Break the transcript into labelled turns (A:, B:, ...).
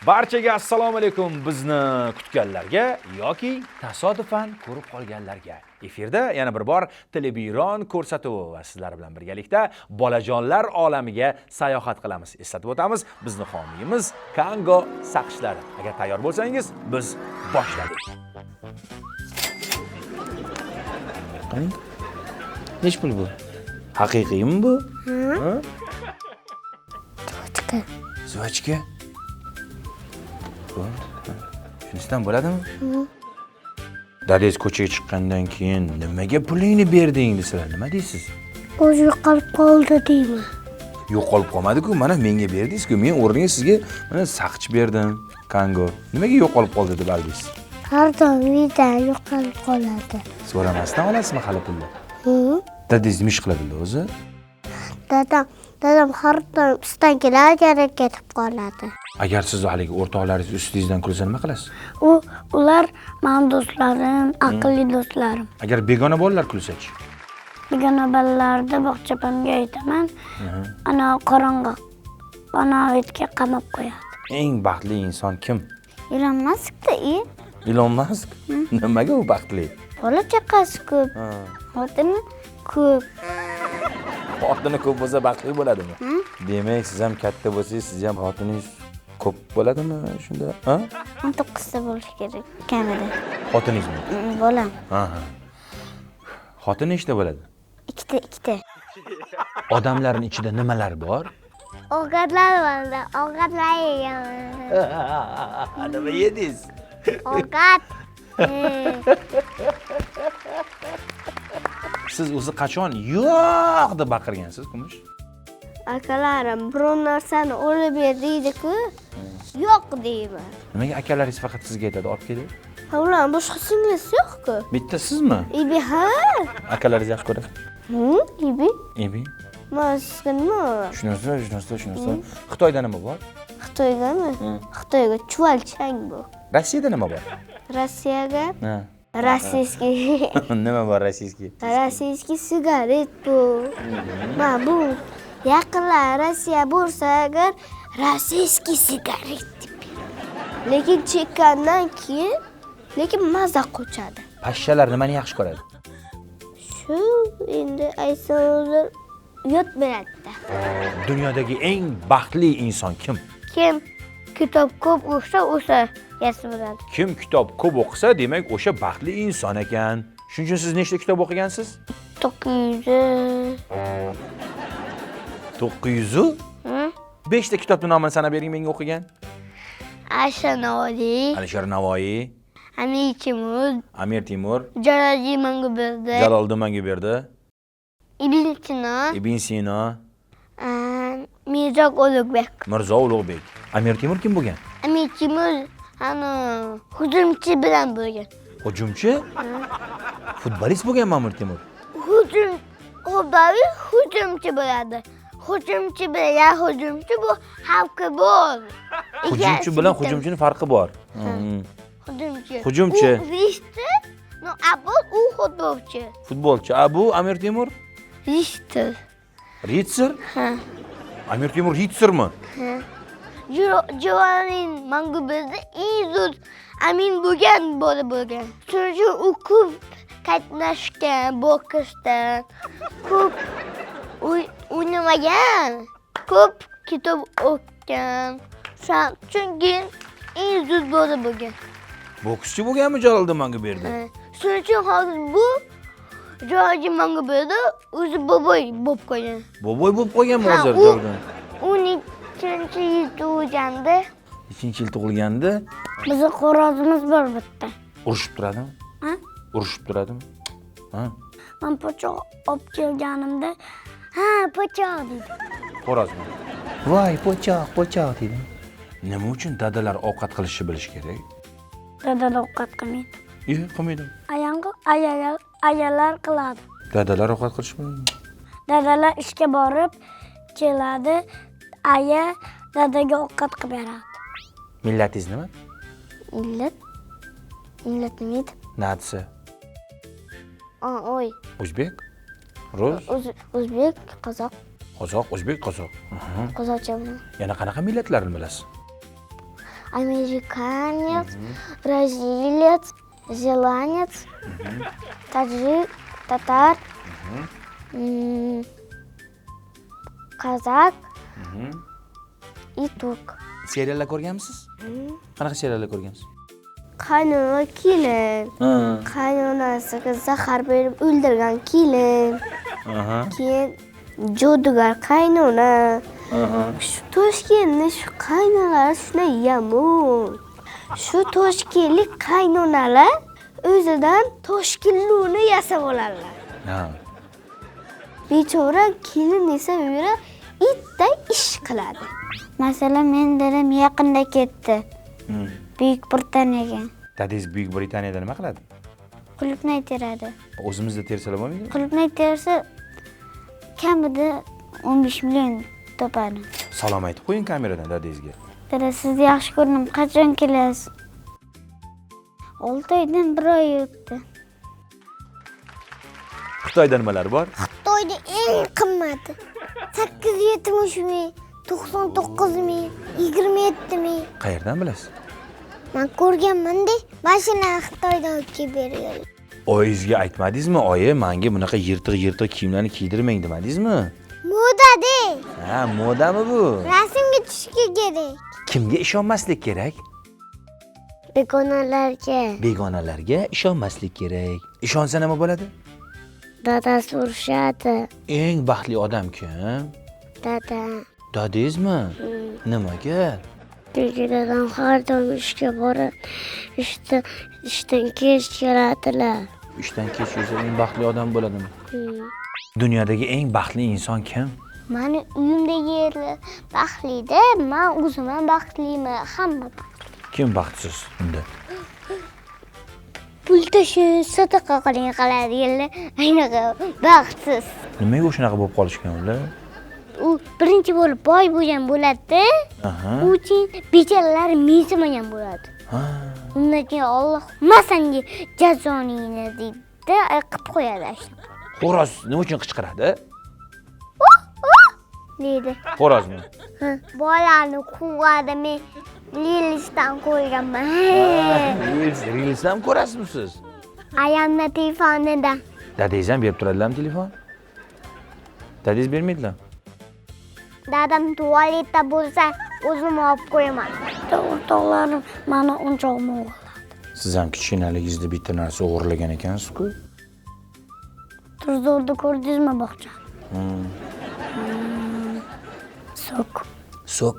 A: Barchaga assalomu alaykum. Bizni kutganlarga yoki tasodifan ko'rib qolganlarga. Efirda yana bir bor Telebiron ko'rsatuvi va sizlar bilan birgalikda bolajonlar olamiga sayohat qilamiz. Eslatib o'tamiz, bizni homiyimiz Kango saqichlari. Agar tayyor bo'lsangiz, biz boshladik. Qani? Nech pul bu? Haqiqiymi bu? Ha? Zvachka. Shunisidan bo'ladimi? Dadangiz ko'chaga chiqqandan keyin nimaga pulingni berding desalar, nima deysiz?
B: O'zi yo'qolib qoldi deyman.
A: Yo'qolib qolmadi-ku, mana menga berdingiz-ku. Men o'rniga sizga mana saqich berdim, Kango. Nimaga yo'qolib qoldi deb aldingiz?
B: Har doim uyda yo'qolib qoladi.
A: So'ramasdan olasizmi hali pulni? Dadangiz nima ish qiladi o'zi?
B: Dadam har doim ishdan keladi, ketib qoladi.
A: Agar siz haligi o'rtoqlaringiz ustingizdan kulsa nima qilasiz?
B: Ular mening do'stlarim, aqlli do'stlarim.
A: Agar begona bolalar kulsa-chi?
B: Begona bolalarni bog'chapamga aytaman. Ana qorong'i. Ana o'tga qamab qo'yadi.
A: Eng baxtli inson kim?
B: Elon Muskda,
A: Elon Musk? Nimaga u baxtli?
B: Bola chaqasi ko'p. Xotini ko'p.
A: Xotini ko'p bo'lsa baxtli bo'ladimi? Demak, siz ham katta bo'lsangiz, siz ham xotiningiz ko'p bo'ladimi shunda? Ha?
B: 19 ta bo'lishi kerak kamida.
A: Xotiningizmi?
B: Bolam.
A: Ha. Xotin nechta bo'ladi?
B: Ikkita.
A: Odamlarning ichida nimalar bor?
B: Ovqatlar bor. Ovqatlar yeyaman.
A: Nima yedingiz?
B: Ovqat.
A: Siz o'zi qachon yo'q deb baqirgansiz, Kumush?
B: Akalarim biror narsani olib ber deydi-ku, yo'q deyman.
A: Nimaga akalaringiz faqat sizga aytadi, olib keling?
B: Ha, ular boshqa singlisi yo'q-ku.
A: Bitta sizmi?
B: Ibi ha.
A: Akalaringiz yaxshi ko'radi.
B: Ibi.
A: Ibi.
B: Masga nima?
A: Shunisi. Xitoyda nima bor?
B: Xitoygami? Xitoyga chuvalchang bu.
A: Rossiyada nima bor?
B: Rossiyaga?
A: Ha.
B: Rossiyskiy.
A: Nima bor rossiyskiy?
B: Rossiyskiy sigaret bu. Ma bu yaqinlar Rossiya bo'lsa agar rossiyskiy sigaret deb beradi. Lekin chekkandan keyin maza qo'chadi.
A: Pashshalar nimani yaxshi ko'radi?
B: Shu endi aytsangiz yot beradi.
A: Dunyodagi eng baxtli inson kim?
B: Kim kitob ko'p o'qisa yaxshi bo'ladi.
A: Kim kitob ko'p o'qisa, demak o'sha baxtli inson ekan. Shuning uchun siz nechta kitob o'qigansiz?
B: 900.
A: 900? 5 ta kitobning nomini sanab bering menga o'qigan. Alisher Navoiy, Amir Temur, Jaloliddin Manguberdi, Ibn Sino,
B: Mirzo Ulug'bek.
A: Amir Temur kim bo'lgan?
B: Amir Temur hujumchi bilan bo'lgan.
A: Hujumchi? Futbolist bo'lganmi Amir Temur?
B: Hujumchi bo'ladi. Hujumchi bilan hujumchi bu xalqi bor.
A: Hujumchi bilan hujumchining farqi bor. Hujumchi.
B: U futbolchi.
A: Futbolchi. Bu Amir Temur? Ritser?
B: Ha.
A: Amir Temur Ritsermi?
B: Ha. Jaloliddin Manguberdi eng zo'r amin bo'lgan bola bo'lgan. Chunki u ko'p qatnashgan boksdan, ko'p o'ynamagan, ko'p kitob o'qigan. Chunki eng zo'r bola bo'lgan.
A: Bokschi bo'lganmi Jaloliddin Manguberdi?
B: Shuning uchun hozir bu Jaloliddin Manguberdi o'zi boboy bo'lib qo'ygan.
A: Boboy bo'lib qo'yganmi hozir Jaloliddin?
B: 12-yil tug'ilganda.
A: 2-yil tug'ilganda
B: Bizning xo'rozimiz bor bitta.
A: Urushib turadimi?
B: Ha?
A: Urushib turadimi? Ha?
B: Men po'choq olib kelganimda, po'choq dedi.
A: Xo'rozmi? Voy, po'choq dedi. Nima uchun dadalar ovqat qilishni bilish kerak?
B: Dadalar ovqat qilmaydi.
A: Qilmaydi.
B: Ayollar qiladi.
A: Dadalar ovqat qilish bilmaydi.
B: Dadalar ishga borib keladi, aya dadaga ovqat qilib beradi.
A: Millatingiz nima?
B: Millat nima edi?
A: Natsi.
B: Oy.
A: O'zbek? Rus?
B: O'zbek, qozoq.
A: Qozoq, o'zbek, qozoq.
B: Qozoqcha.
A: Yana qanaqa millatlarni bilasiz?
B: amerikanец, brazilец, zelandец, tajik, tatar, kazak и turk.
A: Seriallar ko'rganmisiz? Qanaqa seriallar ko'rgansiz?
B: Qaynona kelin, qaynonasiga zahar berib o'ldirgan kelin, keyin jodugar qaynona. Shu Toshkentni shu qaynonalar shunday yomon. Shu toshkentlik qaynonalar o'zidan toshkentlikni yasab oladilar.
A: Ha.
B: Bechora kelin esa yura itday ish qiladi. Masalan, men dadam yaqinda ketdi. Buyuk Britaniyaga.
A: Dadingiz Buyuk Britaniyada nima qiladi?
B: Qulupnay teradi.
A: O'zimizda tersalar bo'lmaydi?
B: Qulupnay tersa kamida 15 million topadi.
A: Salom aytib qo'ying kameradan dadingizga.
B: Dada, sizni yaxshi ko'rdim. Qachon kelasiz? 6 oydan 1 oy o'tdi.
A: Xitoyda nimalar bor?
B: Xitoyda eng qimmati 870 ming, 99 ming, 27 ming.
A: Qayerdan bilasiz?
B: Men ko'rganman-da, mashina Xitoydan olib kelib bergan.
A: Oyingizga aytmadingizmi? Oyi, menga bunaqa yirtiq kiyimlarni kiydirmang demadingizmi?
B: Moda-da.
A: Ha, modami bu?
B: Rasmga tushishga kerak.
A: Kimga ishonmaslik kerak?
B: Begonalarga.
A: Begonalarga ishonmaslik kerak. Ishonsa nima bo'ladi?
B: Dadasi urishadi.
A: Eng baxtli odam kim?
B: Dada.
A: Dadingizmi? Nimaga?
B: Chunki dadam har doim ishga borib, ishdan kech keladilar.
A: Ishdan kech yursa eng baxtli odam bo'ladimi? Dunyodagi eng baxtli inson kim?
B: Mani uyimdagi yerlar baxtli-da, men o'zim ham baxtliman, hamma baxtli.
A: Kim baxtsiz unda?
B: Pul tashish, sadaqa qiling qiladiganlar aynaqa baxtsiz.
A: Nimaga shunaqa bo'lib qolishgan ular?
B: U birinchi bo'lib boy bo'lgan bo'ladi-da. U uchun bechalar mensimagan bo'ladi. Undan keyin Alloh masanga jazoningni deydi, qilib qo'yadi.
A: Xo'roz nima uchun qichqiradi?
B: Deydi.
A: Xo'rozmi?
B: Bolani quvadi, men Lilishdan qo'yganman.
A: Reelsdan ko'rasizmi siz?
B: Ayamni telefonidan.
A: Dadingiz ham berib turadilarmi telefon? Dadingiz bermaydilar?
B: Dadam tualetda bo'lsa, o'zim olib qo'yaman. O'rtoqlarim meni o'nchog'imni o'g'irladi.
A: Siz ham kichkinaligingizda bitta narsa o'g'irlagan ekansiz-ku.
B: Turzorda ko'rdingizmi bog'cha? Sok.
A: Sok.